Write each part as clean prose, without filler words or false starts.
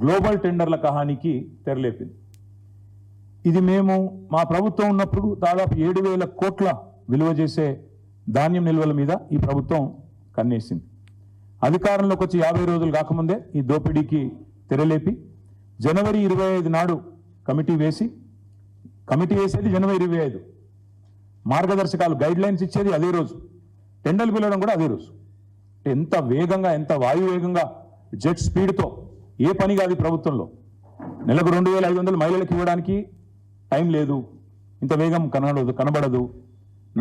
Global టెండర్ల కహానికి తెరలేపింది. ఇది మేము మా ప్రభుత్వం ఉన్నప్పుడు దాదాపు 7,000 కోట్ల విలువ చేసే ధాన్యం నిల్వల మీద ఈ ప్రభుత్వం కన్నేసింది. అధికారంలోకి వచ్చి 50 రోజులు కాకముందే ఈ దోపిడీకి తెరలేపి జనవరి 25 నాడు కమిటీ వేసేది జనవరి 25, మార్గదర్శకాలు గైడ్లైన్స్ ఇచ్చేది అదే రోజు, టెండర్లు పిలవడం కూడా అదే రోజు. ఎంత వేగంగా, ఎంత వాయువేగంగా, జెట్ స్పీడ్తో ఏ పని కాదు ప్రభుత్వంలో. నెలకు 2,500 మహిళలకు ఇవ్వడానికి టైం లేదు, ఇంత వేగం కనబడదు.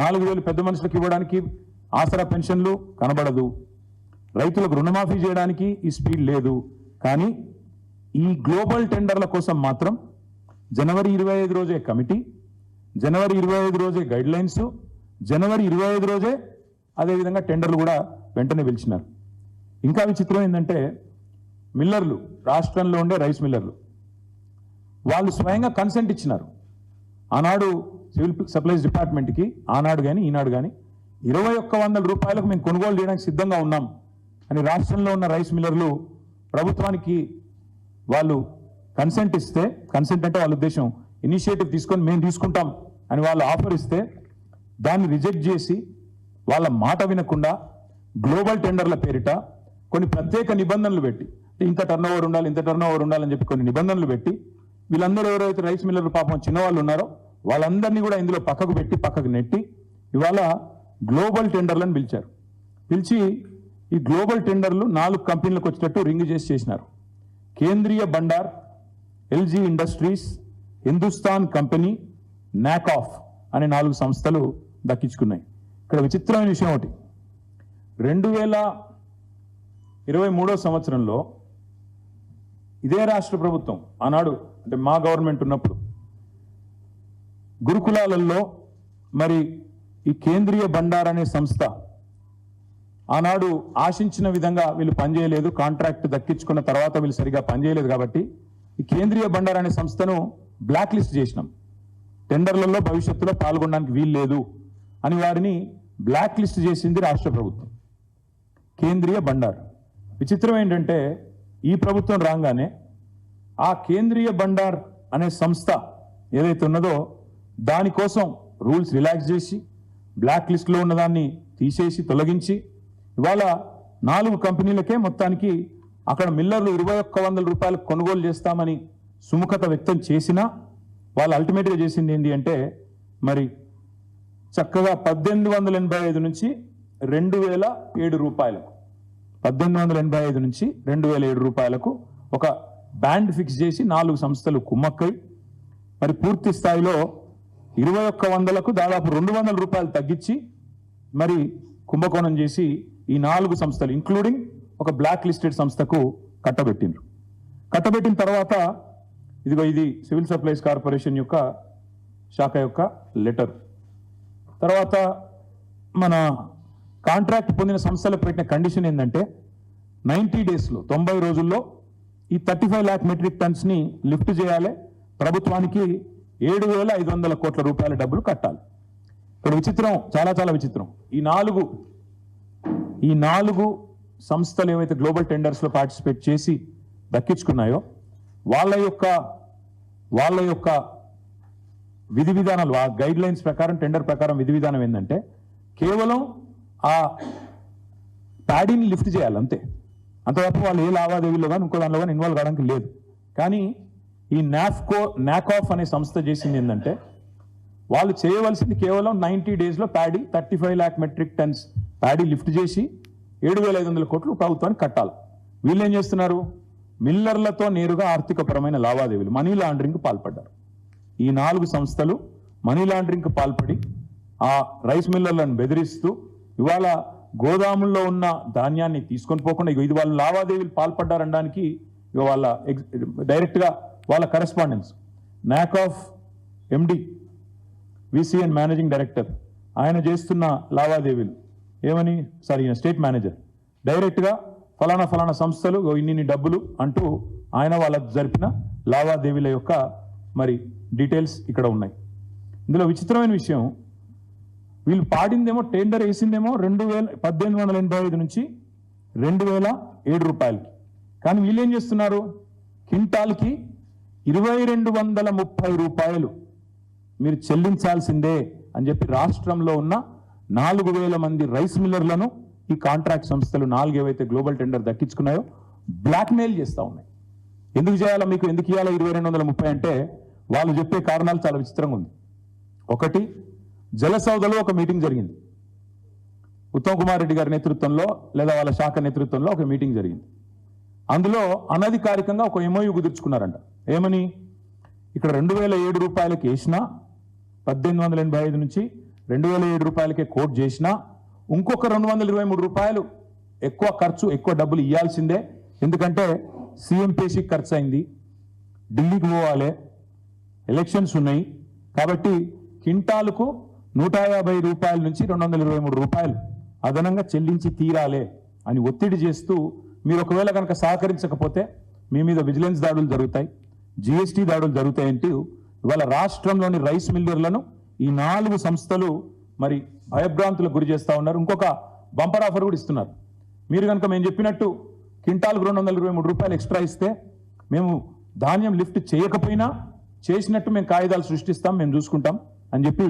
4,000 పెద్ద మనుషులకు ఇవ్వడానికి ఆసరా పెన్షన్లు కనబడదు. రైతులకు రుణమాఫీ చేయడానికి ఈ స్పీడ్ లేదు. కానీ ఈ గ్లోబల్ టెండర్ల కోసం మాత్రం జనవరి 25 రోజే కమిటీ, జనవరి 25 రోజే గైడ్లైన్స్, జనవరి 25 రోజే అదేవిధంగా టెండర్లు కూడా వెంటనే పిలిచినారు. ఇంకా విచిత్రం ఏంటంటే మిల్లర్లు, రాష్ట్రంలో ఉండే రైస్ మిల్లర్లు వాళ్ళు స్వయంగా కన్సెంట్ ఇచ్చినారు. ఆనాడు సివిల్ సప్లైస్ డిపార్ట్మెంట్కి, ఆనాడు కానీ ఈనాడు కానీ 2,100 రూపాయలకు మేము కొనుగోలు చేయడానికి సిద్ధంగా ఉన్నాం అని రాష్ట్రంలో ఉన్న రైస్ మిల్లర్లు ప్రభుత్వానికి వాళ్ళు కన్సెంట్ ఇస్తే, కన్సెంట్ అంటే వాళ్ళ ఉద్దేశం ఇనిషియేటివ్ తీసుకొని మేము తీసుకుంటాం అని వాళ్ళు ఆఫర్ ఇస్తే దాన్ని రిజెక్ట్ చేసి వాళ్ళ మాట వినకుండా గ్లోబల్ టెండర్ల పేరిట కొన్ని ప్రత్యేక నిబంధనలు పెట్టి, ఇంత టర్నోవర్ ఉండాలి, ఇంత టర్నోవర్ ఉండాలని చెప్పి కొన్ని నిబంధనలు పెట్టి వీళ్ళందరూ ఎవరైతే రైస్ మిల్లర్లు పాపం చిన్నవాళ్ళు ఉన్నారో వాళ్ళందరినీ కూడా ఇందులో పక్కకు నెట్టి ఇవాళ గ్లోబల్ టెండర్లను పిలిచి ఈ గ్లోబల్ టెండర్లు 4 కంపెనీలకు వచ్చేటట్టు రింగ్ చేసినారు. కేంద్రీయ Bandar, LG industries, Hindustan company, నాకాఫ్ అనే 4 సంస్థలు దక్కించుకున్నాయి. ఇక్కడ విచిత్రమైన విషయం ఒకటి, 2023 సంవత్సరంలో ఇదే రాష్ట్ర ప్రభుత్వం ఆనాడు అంటే మా గవర్నమెంట్ ఉన్నప్పుడు గురుకులాలలో మరి ఈ కేంద్రీయ బండార్ అనే సంస్థ ఆనాడు ఆశించిన విధంగా వీళ్ళు పనిచేయలేదు, కాంట్రాక్ట్ దక్కించుకున్న తర్వాత వీళ్ళు సరిగా పనిచేయలేదు కాబట్టి ఈ కేంద్రీయ బండార్ అనే సంస్థను బ్లాక్ లిస్ట్ చేసినాం. టెండర్లలో భవిష్యత్తులో పాల్గొనడానికి వీలు లేదు అని వారిని బ్లాక్ లిస్ట్ చేసింది రాష్ట్ర ప్రభుత్వం. కేంద్రీయ బండార్. విచిత్రం ఏంటంటే ఈ ప్రభుత్వం రాగానే ఆ కేంద్రీయ బండార్ అనే సంస్థ ఏదైతే ఉన్నదో దానికోసం రూల్స్ రిలాక్స్ చేసి బ్లాక్ లిస్ట్లో ఉన్నదాన్ని తీసేసి తొలగించి ఇవాళ 4 కంపెనీలకే మొత్తానికి అక్కడ మిల్లర్లు 2,100 రూపాయలకు కొనుగోలు చేస్తామని సుముఖత వ్యక్తం చేసినా వాళ్ళు అల్టిమేట్గా చేసింది ఏంటి అంటే మరి చక్కగా 1,885 నుంచి 2,007 రూపాయలకు, 1,885 నుంచి 2,007 రూపాయలకు ఒక బ్యాండ్ ఫిక్స్ చేసి 4 సంస్థలు కుమ్మక్కై మరి పూర్తి స్థాయిలో 2,100లకు దాదాపు 200 రూపాయలు తగ్గించి మరి కుంభకోణం చేసి ఈ 4 సంస్థలు ఇంక్లూడింగ్ ఒక బ్లాక్ లిస్టెడ్ సంస్థకు కట్టబెట్టిన తర్వాత ఇదిగో ఇది సివిల్ సప్లైస్ కార్పొరేషన్ యొక్క శాఖ యొక్క లెటర్. తర్వాత మన కాంట్రాక్ట్ పొందిన సంస్థలకు పెట్టిన కండిషన్ ఏంటంటే 90 డేస్లో 90 రోజుల్లో ఈ 35 lakh మెట్రిక్ టన్స్ని లిఫ్ట్ చేయాలి, ప్రభుత్వానికి 7,500 కోట్ల రూపాయల డబ్బులు కట్టాలి. ఇక్కడ విచిత్రం, చాలా విచిత్రం, ఈ నాలుగు సంస్థలు ఏవైతే గ్లోబల్ టెండర్స్లో పార్టిసిపేట్ చేసి దక్కించుకున్నాయో వాళ్ళ యొక్క విధి విధానాలు, ఆ గైడ్ లైన్స్ ప్రకారం, టెండర్ ప్రకారం విధి విధానం ఏంటంటే కేవలం ఆ ప్యాడీని లిఫ్ట్ చేయాలి అంతే. అంతవరకు వాళ్ళు ఏ లావాదేవీలో కానీ ఇంకో దానిలో కానీ ఇన్వాల్వ్ కావడానికి లేదు. కానీ ఈ నాకాఫ్ అనే సంస్థ చేసింది ఏంటంటే వాళ్ళు చేయవలసింది కేవలం 90 డేస్లో paddy 35 lakh metric tons paddy lift చేసి 7,500 కోట్లు ప్రభుత్వానికి కట్టాలి. వీళ్ళు ఏం చేస్తున్నారు, మిల్లర్లతో నేరుగా ఆర్థికపరమైన లావాదేవీలు, మనీ లాండరింగ్కి పాల్పడ్డారు. ఈ 4 సంస్థలు మనీ లాండరింగ్కి పాల్పడి ఆ రైస్ మిల్లర్లను బెదిరిస్తూ ఇవాళ గోదాముల్లో ఉన్న ధాన్యాన్ని తీసుకొని పోకుండా ఇది వాళ్ళు లావాదేవీలు పాల్పడ్డారనడానికి ఇక వాళ్ళ డైరెక్ట్గా వాళ్ళ కరెస్పాండెన్స్ నాకాఫ్ ఎండి విసిఎన్ మేనేజింగ్ డైరెక్టర్ ఆయన చేస్తున్న లావాదేవీలు ఏమని స్టేట్ మేనేజర్ డైరెక్ట్గా ఫలానా సంస్థలు ఇన్ని డబ్బులు అంటూ ఆయన వాళ్ళకు జరిపిన లావాదేవీల యొక్క మరి డీటెయిల్స్ ఇక్కడ ఉన్నాయి. ఇందులో విచిత్రమైన విషయం, వీళ్ళు పాడిందేమో టెండర్ వేసిందేమో 1,885 నుంచి 2,007 రూపాయలకి. కానీ వీళ్ళు ఏం చేస్తున్నారు, క్వింటాల్కి 2230 రూపాయలు మీరు చెల్లించాల్సిందే అని చెప్పి రాష్ట్రంలో ఉన్న 4000 మంది రైస్ మిల్లర్లను ఈ కాంట్రాక్ట్ సంస్థలు 4 ఏవైతే గ్లోబల్ టెండర్ దక్కించుకున్నాయో బ్లాక్మెయిల్ చేస్తూ ఉన్నాయి. ఎందుకు చేయాలా, మీకు ఎందుకు ఇవ్వాలా 2230 అంటే వాళ్ళు చెప్పే కారణాలు చాలా విచిత్రంగా ఉంది. ఒకటి, జలసౌదలో ఒక మీటింగ్ జరిగింది. ఉత్తమ్ కుమార్ రెడ్డి గారి నేతృత్వంలో లేదా వాళ్ళ శాఖ నేతృత్వంలో ఒక మీటింగ్ జరిగింది. అందులో అనధికారికంగా ఒక MOU కుదుర్చుకున్నారంట. ఏమని, ఇక్కడ 2007 రూపాయలకి వేసినా 1885 నుంచి 2007 రూపాయలకే కోట్ చేసినా ఇంకొక 223 రూపాయలు ఎక్కువ ఖర్చు, ఎక్కువ డబ్బులు ఇవ్వాల్సిందే. ఎందుకంటే సీఎం పేషికి ఖర్చు అయింది, ఢిల్లీకి పోవాలి, ఎలక్షన్స్ ఉన్నాయి, కాబట్టి క్వింటాలకు 150 రూపాయల నుంచి 223 రూపాయలు అదనంగా చెల్లించి తీరాలే అని ఒత్తిడి చేస్తూ, మీరు ఒకవేళ కనుక సహకరించకపోతే మీ మీద విజిలెన్స్ దాడులు జరుగుతాయి, GST దాడులు జరుగుతాయంటూ ఇవాళ రాష్ట్రంలోని రైస్ మిల్లర్లను ఈ 4 సంస్థలు మరి భయభ్రాంతులకు గురి చేస్తూ ఉన్నారు. ఇంకొక బంపర్ ఆఫర్ కూడా ఇస్తున్నారు. మీరు కనుక మేము చెప్పినట్టు క్వింటాల్కు 223 రూపాయలు ఎక్స్ట్రా ఇస్తే మేము ధాన్యం లిఫ్ట్ చేయకపోయినా చేసినట్టు మేము కాగితాలు సృష్టిస్తాం, మేము చూసుకుంటాం అని చెప్పి